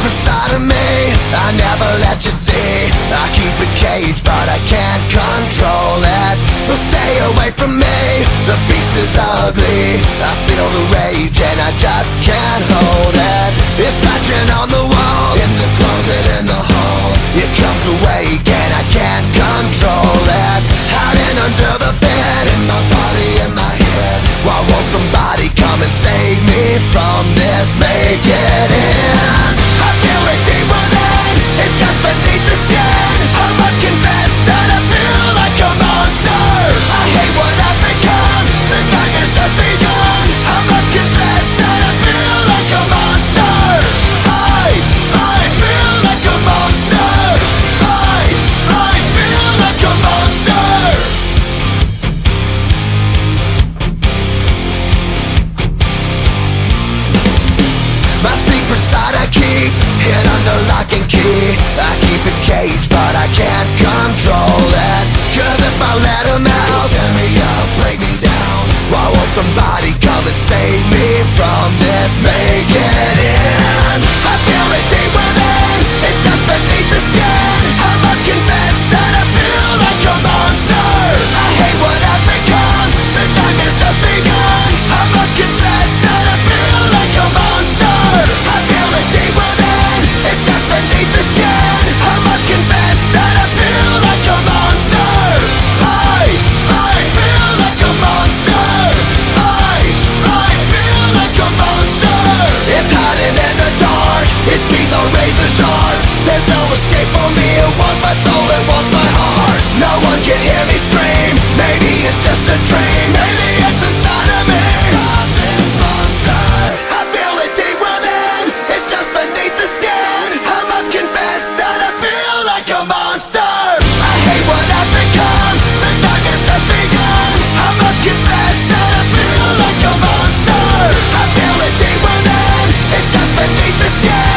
secret side of me I never let you see. I keep it caged but I can't control it. So stay away from me, the beast is ugly. I feel the rage and I just can't hold it. It's scratching on the walls, in the closet, in the halls. It comes awake and I can't control it. Hiding under the bed, in my body, in my head. Why won't somebody come and save me from this? Make it end. I feel it deep within, it's just beneath the skin. I must confess that I feel like a monster. I hate what I've become, the nightmare's just begun. I must confess that I feel like a monster. I feel like a monster. I feel like a monster. My secret side I keep hid under lock and key. I keep it caged but I can't control it. Cause if I let him out, tear me up, break me down. Why won't somebody come and save me from this? Make it end. I feel it deep within, it's just beneath the skin. I must confess that I feel like a monster. I hate what I've become, the nightmare's just begun. I must confess that I feel like a monster. I feel it deep within, it's just beneath the skin. I must confess that I feel like a monster. I feel like a monster. I feel like a monster. It's hiding in the dark, its teeth are razor sharp. There's no escape for me, it wants my soul, it wants my heart. No one can hear me scream, maybe it's just a dream. Maybe it's inside of me. Stop this monster. I feel it deep within, it's just beneath the skin. I must confess that I feel like a monster. I hate what I've become, the nightmare's just begun. I must confess that I feel like a monster. I feel it deep within, it's just beneath the skin.